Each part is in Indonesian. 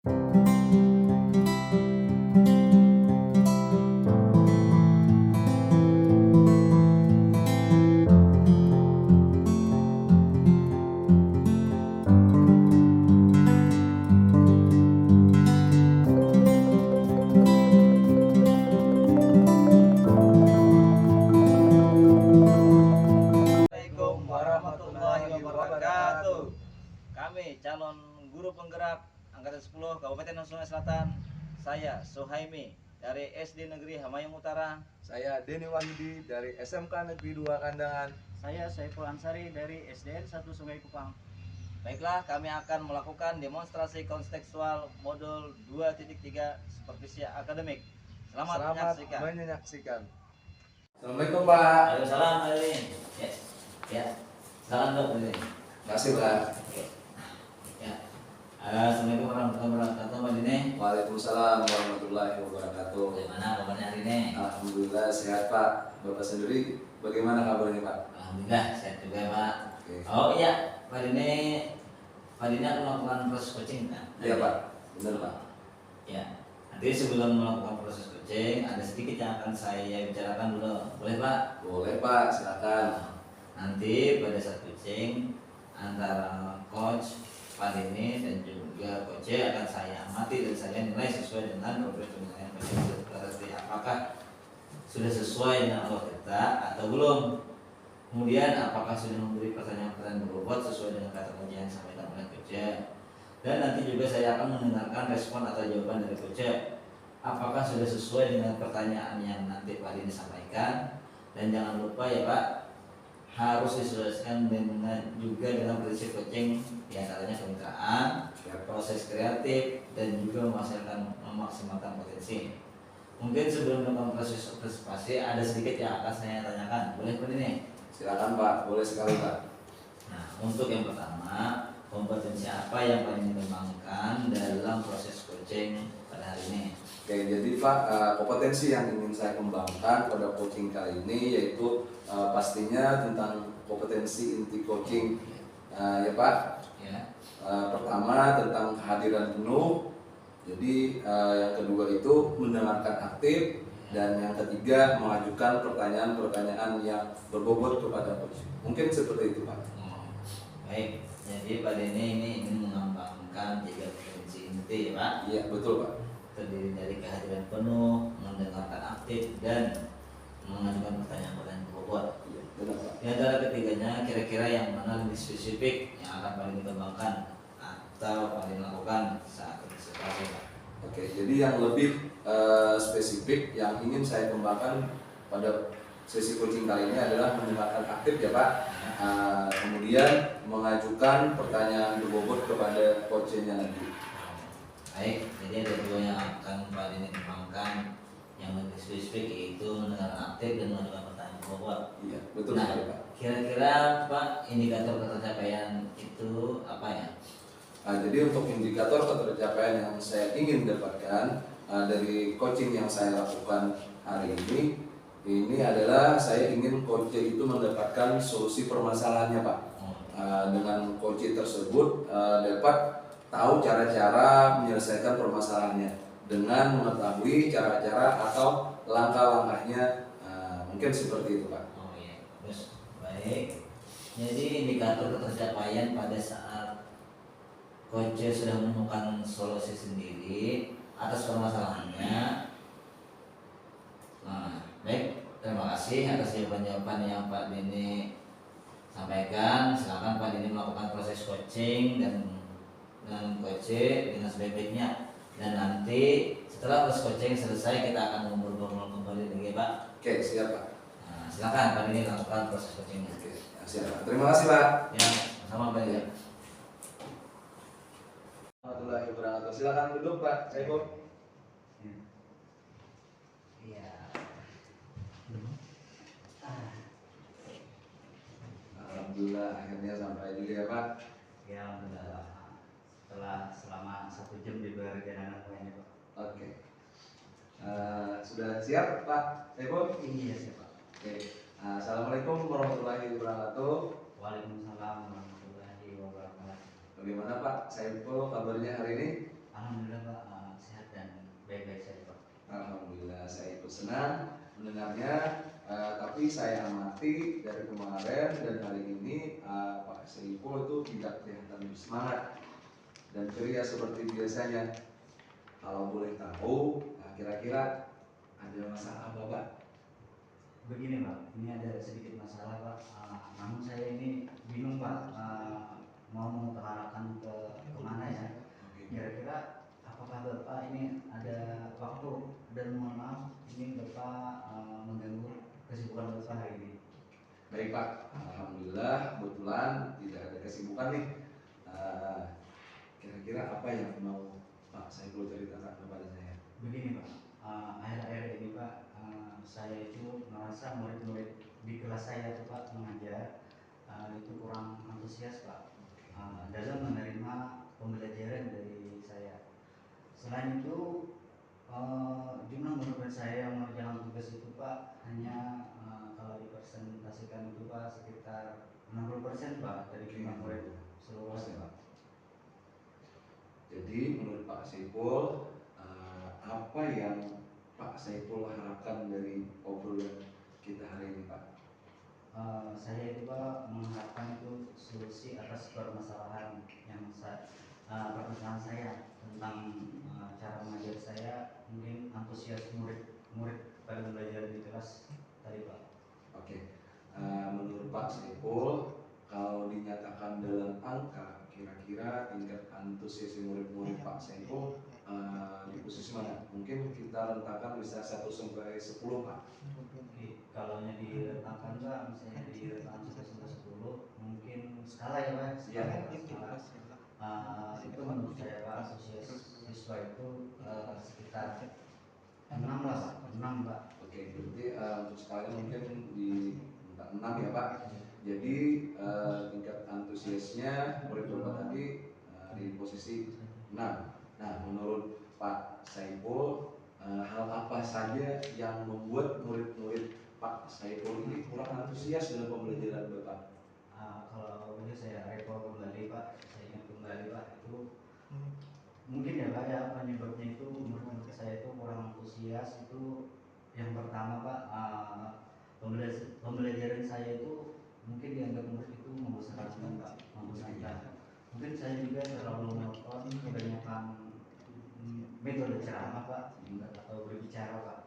Assalamualaikum warahmatullahi wabarakatuh. Kami calon guru penggerak angkatan 10 Kabupaten Sungai Selatan. Saya Suhaimi dari SD Negeri Hamayung Utara. Saya Denny Wahyudi dari SMK Negeri 2 Kandangan. Saya Saiful Ansari dari SDN 1 Sungai Kupang. Baiklah, kami akan melakukan demonstrasi kontekstual modul 2.3 supervisi akademik. Selamat menyaksikan. menyaksikan. Assalamualaikum Pak. Waalaikumsalam. Ya, ya. Salam dok ini. Makasih Pak. Ya. Assalamualaikum warahmatullahi wabarakatuh, Mbak Dine. Waalaikumsalam warahmatullahi wabarakatuh. Bagaimana kabarnya hari ini? Alhamdulillah sehat Pak. Bapak sendiri bagaimana kabarnya Pak? Alhamdulillah sehat juga Pak. Oke. Oh iya, Pak Dine akan melakukan proses coaching kan? Iya Pak, benar Pak. Ya. Nanti sebelum melakukan proses coaching, ada sedikit yang akan saya bicarakan dulu. Boleh Pak? Boleh Pak, silakan. Nanti pada saat coaching antara coach Pak Dine dan juga coach akan saya amati dan saya nilai sesuai dengan progres penilaian coaching. Apakah sudah sesuai dengan alur kita atau belum? Kemudian apakah sudah memberi pertanyaan-pertanyaan berbobot sesuai dengan kata kunci yang disampaikan oleh coach? Dan nanti juga saya akan mendengarkan respon atau jawaban dari coach. Apakah sudah sesuai dengan pertanyaan yang nanti Pak Dine sampaikan? Dan jangan lupa ya Pak, harus disesuaikan juga dengan prinsip coaching, diantaranya kemitraan, proses kreatif, dan juga memaksimalkan potensi. Mungkin sebelum melakukan proses observasi ada sedikit yang akan saya tanyakan, boleh Pak Dine? Silakan Pak, boleh sekali Pak. Nah, untuk yang pertama, kompetensi apa yang paling dikembangkan dalam proses coaching pada hari ini? Oke, jadi Pak, kompetensi yang ingin saya kembangkan pada coaching kali ini yaitu pastinya tentang kompetensi inti coaching, ya Pak. Ya. Pertama tentang kehadiran penuh, jadi yang kedua itu mendengarkan aktif, dan yang ketiga mengajukan pertanyaan-pertanyaan yang berbobot kepada coach. Mungkin seperti itu Pak. Baik, jadi Pak Dene ini ingin mengembangkan 3 kompetensi inti ya Pak. Iya betul Pak. Terdiri dari kehadiran penuh, mendengarkan aktif, dan mengajukan pertanyaan-pertanyaan berbobot. Iya benar Pak. Di antara ketiganya, kira-kira yang mana lebih spesifik yang akan paling dikembangkan atau paling dilakukan saat observasi Pak? Oke, jadi yang lebih spesifik yang ingin saya kembangkan pada sesi coaching kali ini adalah mendengarkan aktif ya Pak. Kemudian mengajukan pertanyaan berbobot kepada coachnya nanti. Baik, jadi ada 2 yang akan Pak Dene kembangkan. Yang lebih spesifik yaitu mendengarkan aktif dan mengajukan pertanyaan berbobot. Iya, betul Nah, sekali Pak. kira-kira Pak, indikator ketercapaian itu apa ya? Jadi untuk indikator ketercapaian yang saya ingin dapatkan dari coaching yang saya lakukan hari ini adalah saya ingin coach itu mendapatkan solusi permasalahannya Pak. Dengan coach tersebut dapat tahu cara-cara menyelesaikan permasalahannya dengan mengetahui cara-cara atau langkah-langkahnya, mungkin seperti itu Pak. Oh iya, terus baik. Jadi indikator ketercapaian pada saat coach sudah menemukan solusi sendiri atas permasalahannya. Nah, baik, terima kasih atas jawaban-jawaban yang Pak Dene sampaikan. Silakan Pak Dene melakukan proses coaching dan dengan coach dengan sebaik-baiknya. Dan nanti setelah proses coaching selesai kita akan ngobrol-ngobrol kembali lagi Pak. Oke, siap Pak. Nah, silakan Pak Dene lakukan proses coachingnya. Oke, siap Pak. Terima kasih Pak. Ya, sama Pak Dene. Warahmatullahi wabarakatuh. Silakan duduk Pak. Saiful. Iya. Alhamdulillah akhirnya sampai juga ya Pak. Ya, alhamdulillah. Setelah selama 1 jam di perjalanan ini Pak. Oke. Sudah siap Pak Saiful? Iya sih Pak. Oke. Assalamualaikum warahmatullahi wabarakatuh. Waalaikumsalam warahmatullahi wabarakatuh. Bagaimana Pak Saiful kabarnya hari ini? Alhamdulillah senang mendengarnya. Tapi saya amati dari kemarin dan hari ini Pak Saiful itu tidak kelihatan lebih semangat dan ceria seperti biasanya. Kalau boleh tahu, kira-kira ada masalah apa, Pak? Begini Pak, ini ada sedikit masalah Pak. Namun saya ini bingung Pak, mau mengutarakan ke kemana ya. Kira-kira apakah Bapak ini ada waktu, dan mohon maaf ini Bapak mengganggu kesibukan Bapak hari ini. Baik Pak, alhamdulillah kebetulan tidak ada kesibukan nih. Kira-kira apa yang mau Pak Saiful ceritakan kepada saya? Begini Pak, akhir-akhir ini Pak, saya itu merasa murid-murid di kelas saya itu Pak mengajar itu kurang antusias Pak dalam menerima pembelajaran dari saya. Selain itu jumlah murid saya yang mengerjakan tugas itu Pak hanya kalau dipresentasikan itu Pak sekitar 60% Pak dari jumlah murid seluruhnya Pak. Jadi menurut Pak Saiful, apa yang Pak Saiful harapkan dari obrolan kita hari ini Pak? Saya itu Pak mengharapkan itu solusi atas permasalahan yang permasalahan saya tentang cara mengajar saya, mungkin antusias murid pada belajar di kelas tadi Pak. Oke, menurut Pak Saiful, kalau dinyatakan dalam angka, kira-kira tingkat antusias murid-murid Pak Saiful di posisi mana? Mungkin kita letakkan bisa 1 sampai 10 Pak. Oke, kalau diletakkan Pak, misalnya diletakkan 1 sampai 10, mungkin skala ya Pak, skala. Itu menurut saya Pak, antusias siswa itu sekitar 6 lah Pak, 6 Pak. Oke, berarti untuk skalanya mungkin di 6 ya Pak. Jadi tingkat antusiasnya murid Bapak tadi di posisi 6. Nah, menurut Pak Saiful, hal apa saja yang membuat murid-murid Pak Saiful ini kurang antusias dalam pembelajaran Bapak? Kalau boleh saya recall kembali Pak, saya ingat kembali Pak, itu mungkin ya Pak ya, penyebabnya itu menurut saya itu kurang antusias. Itu yang pertama Pak, pembelajaran saya itu mungkin dianggap murid itu membosankan Pak, membosankan. Mungkin saya juga terlalu monoton, kebanyakan metode ceramah Pak atau berbicara Pak.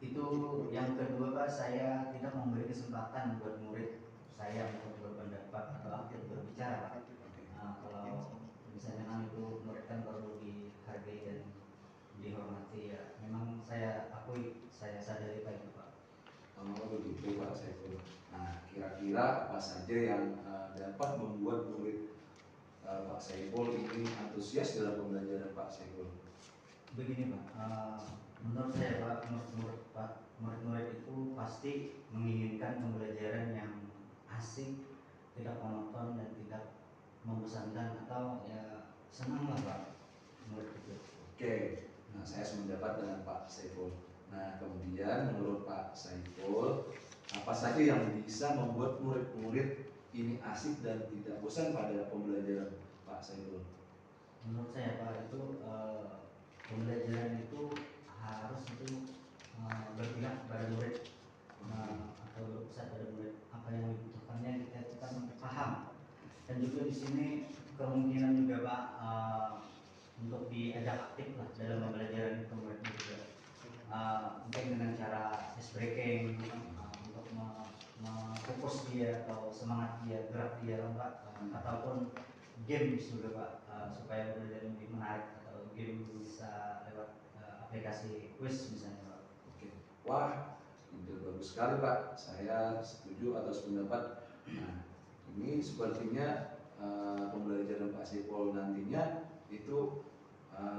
Itu yang kedua Pak, saya tidak memberi kesempatan buat murid saya untuk berpendapat atau aktif berbicara Pak. Kalau misalnya kan itu murid kan perlu dihargai dan dihormati ya. Memang saya akui, saya sadari Pak itu Pak. Oh begitu Pak Saiful. Nah, kira-kira apa saja yang dapat membuat murid Pak Saiful ini antusias dalam pembelajaran Pak Saiful? Begini Pak, menurut saya Pak, murid-murid itu pasti menginginkan pembelajaran yang asik, tidak monoton dan tidak membosankan, atau ya senang lah Pak murid itu. Oke, nah saya sependapat dengan Pak Saiful. Nah kemudian menurut Pak Saiful, apa saja yang bisa membuat murid-murid ini asik dan tidak bosan pada pembelajaran Pak Saiful? Menurut saya Pak itu pembelajaran itu harus berpihak pada murid atau berpusat pada murid, apa yang dibutuhkannya kita paham. Dan juga di sini kemungkinan juga Pak untuk diajak aktif lah dalam pembelajaran itu murid juga. Mungkin dengan cara ice breaking untuk fokus dia atau semangat dia, gerak dia Pak, ataupun games juga Pak, supaya belajar lebih menarik, atau game bisa lewat aplikasi quiz misalnya Pak. Oke, wah ide bagus sekali Pak. Saya setuju atas pendapat. Nah, ini sepertinya pembelajaran Pak Saiful nantinya itu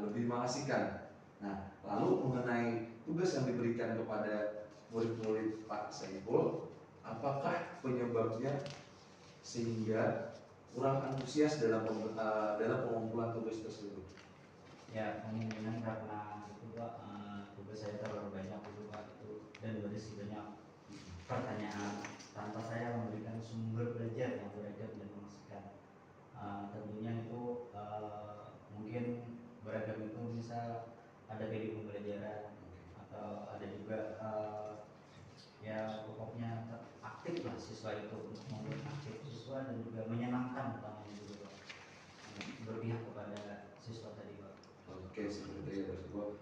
lebih mengasihkan. Nah, lalu mengenai tugas yang diberikan kepada murid-murid Pak Saiful, apakah penyebabnya sehingga kurang antusias dalam pengumpulan tugas tersebut? Ya, kemungkinan karena itu Pak, tugas saya terlalu banyak itu Pak, itu dan berisi banyak pertanyaan tanpa saya memberikan sumber belajar yang beragam dan mengasihkan. Tentunya itu mungkin beragam itu bisa ada PD pembelajaran siswa dan juga menyenangkan utamanya juga Pak, berpihak kepada siswa tadi Pak. Oke, seperti itu.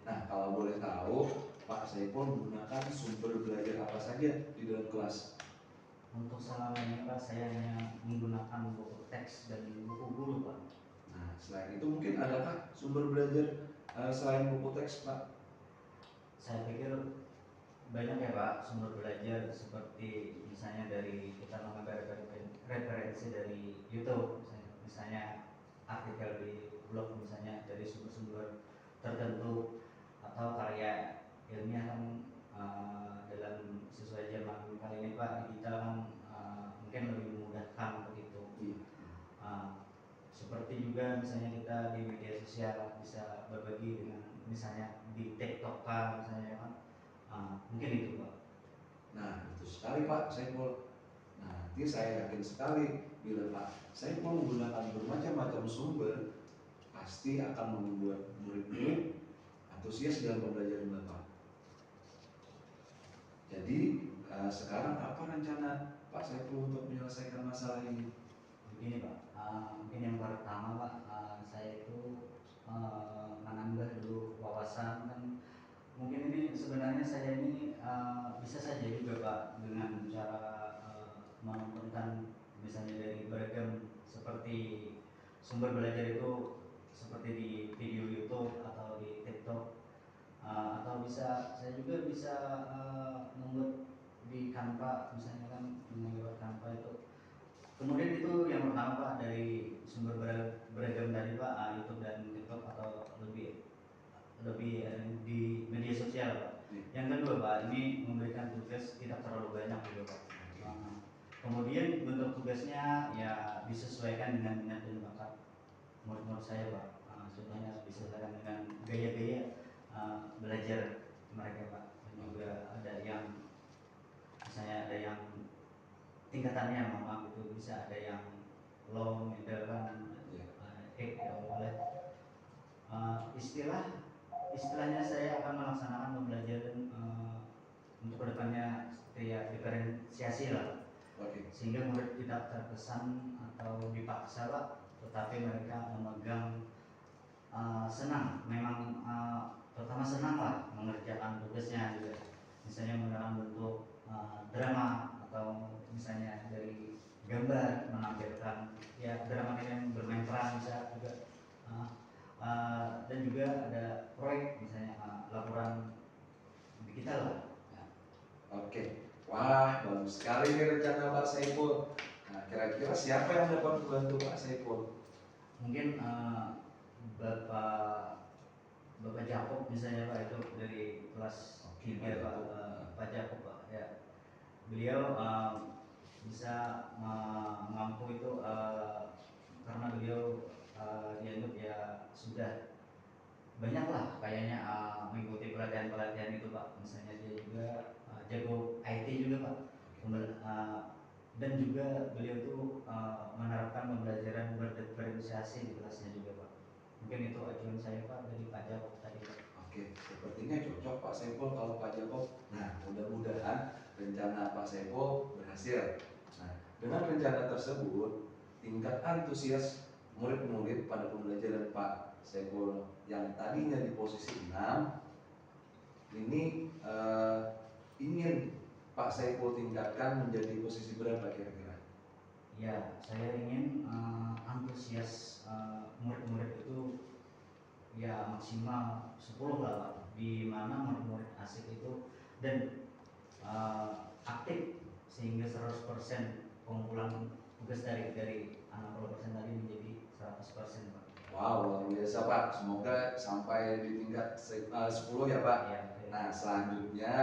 Nah, kalau boleh tahu, Pak Saiful menggunakan sumber belajar apa saja di dalam kelas? Untuk selama ini Pak, saya hanya menggunakan buku teks dan buku guru Pak. Nah, selain itu mungkin adakah sumber belajar selain buku teks, Pak? Saya pikir banyak ya Pak sumber belajar, seperti misalnya dari kita mengambil referensi dari YouTube, misalnya artikel di blog, misalnya dari sumber-sumber tertentu, atau karya ilmiah kan dalam sesuai zaman kali ini Pak, digital kan mungkin lebih memudahkan untuk itu. Iya. Seperti juga misalnya kita di media sosial bisa berbagi dengan misalnya di TikTok kan, misalnya kan. Mungkin itu Pak. Nah, betul sekali Pak Saiful. Nah, nanti saya yakin sekali bila Pak Saiful menggunakan bermacam-macam sumber, pasti akan membuat murid-murid antusias dalam pembelajaran Bapak. Jadi, sekarang apa rencana Pak Saiful untuk menyelesaikan masalah ini? Begini Pak, mungkin yang pertama Pak, saya itu menambah dulu wawasan kan. Mungkin ini sebenarnya saya ini bisa saja juga Pak dengan cara menontonkan misalnya dari beragam seperti sumber belajar itu, seperti di video YouTube atau di TikTok, atau bisa saya juga bisa membuat di Canva misalnya kan, lewat Canva itu. Kemudian itu yang pertama Pak, dari sumber beragam tadi Pak, YouTube dan TikTok, atau lebih di media sosial Pak. Yang kedua Pak, ini memberikan tugas tidak terlalu banyak juga Pak. Kemudian bentuk tugasnya ya disesuaikan dengan minat dan bakat murid-murid saya Pak. Contohnya disesuaikan dengan gaya-gaya belajar mereka Pak. Dan juga ada yang misalnya ada yang tingkatannya maaf itu bisa ada yang low, middle kan, ya boleh. Istilahnya saya akan melaksanakan pembelajaran untuk kedepannya seperti ya diferensiasi lah, sehingga murid tidak terkesan atau dipaksa Pak, tetapi mereka memegang senang, memang pertama senang lah mengerjakan tugasnya juga, misalnya menggunakan bentuk drama, atau misalnya dari gambar menampilkan ya drama yang bermain peran bisa juga, dan juga ada proyek misalnya laporan digital lah ya. Oke, wah bagus sekali nih rencana Pak Saiful. Nah, kira-kira siapa yang dapat membantu Pak Saiful? Mungkin Bapak Jakob misalnya Pak, itu dari kelas 3 Pak, Pak Jakob Pak ya. Beliau bisa mampu itu karena beliau dianggap ya sudah banyak lah kayaknya mengikuti pelatihan-pelatihan itu Pak. Misalnya dia juga jago IT juga Pak. Dan juga beliau itu menerapkan pembelajaran berdiferensiasi di kelasnya juga Pak. Mungkin itu ajuan saya Pak dari Pak Jakob tadi Pak. Oke, sepertinya cocok Pak Saiful kalau Pak Jakob. Nah, mudah-mudahan rencana Pak Saiful berhasil. Nah, dengan rencana tersebut, tingkat antusias murid-murid pada pembelajaran Pak Saiful yang tadinya di posisi 6 ini ingin Pak Saiful tingkatkan menjadi posisi berapa kira-kira? Ya, saya ingin antusias murid-murid itu ya maksimal 10 lah Pak, di mana murid-murid asik itu dan aktif, sehingga 100% pengumpulan tugas dari 60% tadi menjadi 100% Pak. Wow, luar biasa Pak. Semoga sampai di tingkat 10 ya Pak. Ya, Nah, selanjutnya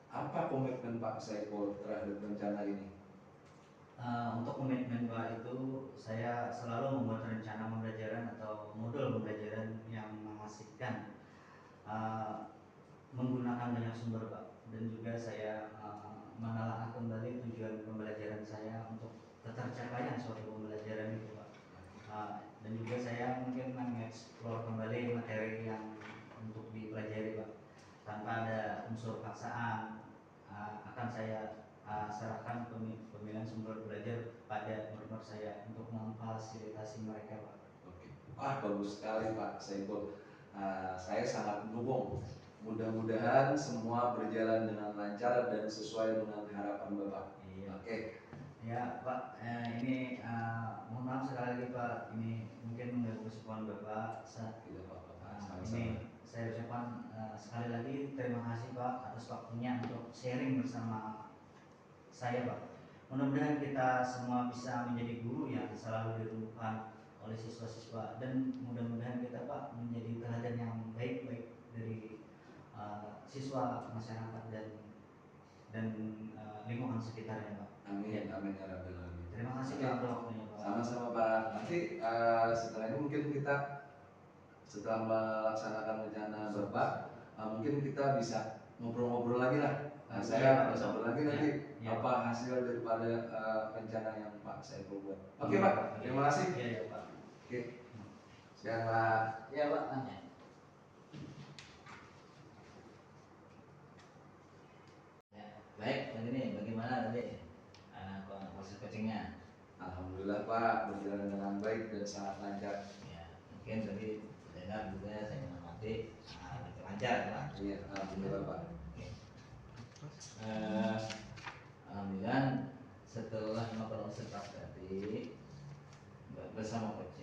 apa komitmen Pak Saiful terhadap rencana ini? Untuk komitmen Pak itu, saya selalu membuat rencana pembelajaran atau modul pembelajaran yang mengasihkan, menggunakan banyak sumber Pak, dan juga saya menelaah kembali tujuan pembelajaran saya untuk ketercapaian suatu pembelajaran itu Pak. Dan juga saya mungkin mengeksplor kembali materi yang untuk dipelajari Pak, tanpa ada unsur paksaan. Akan saya serahkan pemilihan sumber belajar pada murid developer saya untuk memfasilitasi mereka Pak. Oke. Bagus sekali Pak Saiful. Saya sangat mendukung. Mudah-mudahan semua berjalan dengan lancar dan sesuai dengan harapan Bapak. Iya. Oke. Ya Pak, ini mohon maaf sekali lagi Pak, ini mungkin mengganggu keseruan Bapak. Tidak apa-apa Pak. Sama-sama. Ini saya ucapkan sekali lagi terima kasih Pak atas waktunya untuk sharing bersama saya Pak. Mudah-mudahan kita semua bisa menjadi guru yang selalu dirindukan oleh siswa-siswa, dan mudah-mudahan kita Pak menjadi teladan yang baik-baik dari siswa, masyarakat, dan lingkungan sekitarnya Pak. Amin, amin ya Rabbil Alamin. Terima kasih Oke. Pak untuk waktunya Pak. Sama-sama Pak. Nanti setelah ini mungkin kita setelah melaksanakan rencana Bapak, mungkin kita bisa ngobrol-ngobrol lagi lah. Saya Pak. ngobrol lagi nanti Ya. apa hasil daripada rencana yang Pak Saiful buat. Oke Pak, terima kasih. Iya Pak. Oke. Siang Pak. Iya Pak, tanya. Ya, baik, Pak ini bagaimana tadi proses coachingnya? Alhamdulillah Pak, berjalan dengan baik dan sangat lancar. Ya, mungkin tadi dengar juga saya mengamati lancar Pak. Iya, alhamdulillah Pak. Oke. Eh, Alhamdulillah setelah melakukan observasi tadi bersama Coach,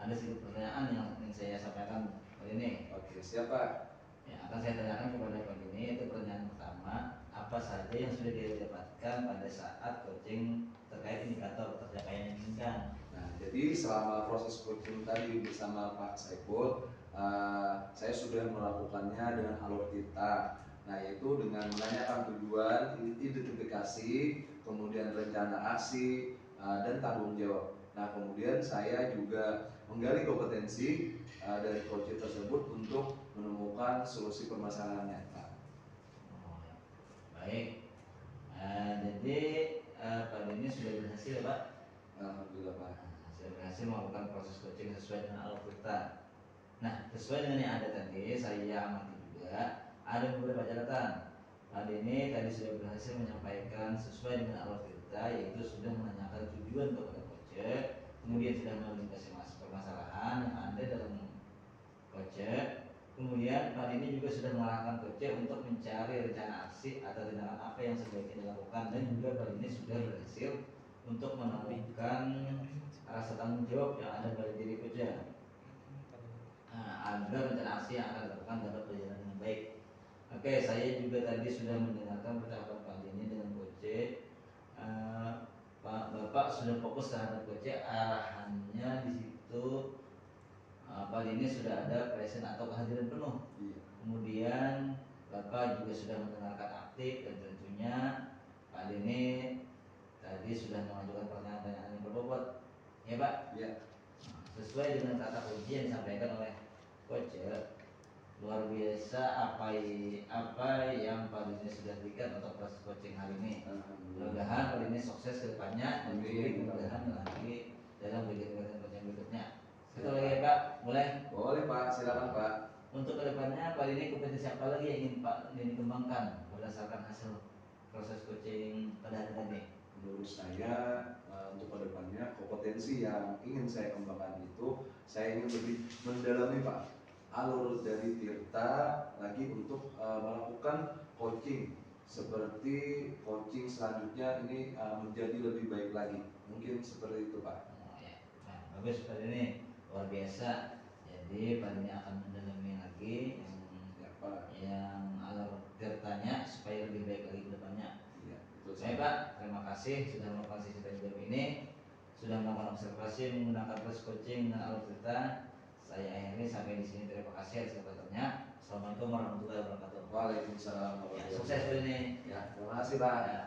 ada sedikit pertanyaan yang ingin saya sampaikan kali ini. Oke, siapa? Ya, akan saya tanyakan kepada Pak ini. Itu pertanyaan pertama, apa saja yang sudah didapatkan pada saat coaching terkait indikator pencapaian yang diinginkan? Nah, jadi selama proses coaching tadi bersama Pak Saiful, saya sudah melakukannya dengan alur kita. Nah, yaitu dengan menanyakan tujuan, identifikasi, kemudian rencana aksi, dan tanggung jawab. Nah, kemudian saya juga menggali kompetensi dari coach tersebut untuk menemukan solusi permasalahannya. Pak. Oh, ya. Baik. Jadi Pak ini sudah berhasil ya Pak? Alhamdulillah Pak. Sudah berhasil melakukan proses coaching sesuai dengan alur kita. Nah, sesuai dengan yang ada tadi, saya amati juga ada beberapa catatan. Pak ini tadi sudah berhasil menyampaikan sesuai dengan alur kita, yaitu sudah menanyakan tujuan kepada coach, kemudian sudah melintasi permasalahan yang ada dalam coach, kemudian Pak ini juga sudah mengarahkan coach untuk mencari rencana aksi atau tindakan apa yang sebaiknya dilakukan, dan juga Pak ini sudah berhasil untuk menemukan rasa tanggung jawab yang ada pada diri coach, agar rencana aksi yang akan dilakukan dapat berjalan dengan baik. Oke, saya juga tadi sudah mendengarkan percakapan Pak Dini dengan Coach. Pak Bapak sudah fokus terhadap Coach, arahannya di situ Pak Dini sudah ada present atau kehadiran penuh. Iya. Kemudian Bapak juga sudah mendengarkan aktif, dan tentunya Pak Dini tadi sudah mengajukan pertanyaan-pertanyaan yang berbobot. Ya Pak? Iya. Sesuai dengan kata kunci yang disampaikan oleh Coach, luar biasa apa yang Pak Dini sudah berikan untuk proses coaching hari ini. Mudah-mudahan Pak Dini sukses ke depannya, dan mudah-mudahan lagi dalam kegiatan coaching berikutnya. Satu lagi ya Pak, boleh? Boleh Pak, silakan Pak. Untuk kedepannya Pak Dini kompetensi apa lagi yang ingin Pak Dini kembangkan berdasarkan hasil proses coaching pada hari ini? Menurut saya untuk kedepannya kompetensi yang ingin saya kembangkan itu, saya ingin lebih mendalami Pak alur dari Tirta lagi untuk melakukan coaching seperti coaching selanjutnya ini menjadi lebih baik lagi, mungkin seperti itu Pak. Oh, ya. Nah, bagus Pak Dini, luar biasa. Jadi Pak Dini akan mendalami lagi yang alur Tirtanya supaya lebih baik lagi ke depannya. Iya, betul. Baik Pak, terima kasih sudah melakukan sesi tanya jawab ini, sudah melakukan observasi menggunakan proses coaching dengan alur Tirta. Saya akhiri sampai di sini. Terima kasih atas kesempatannya. Assalamualaikum warahmatullahi wabarakatuh. Waalaikumsalam warahmatullahi Ya, wabarakatuh. sukses Pak Dini. Ya, terima kasih Pak. Ya.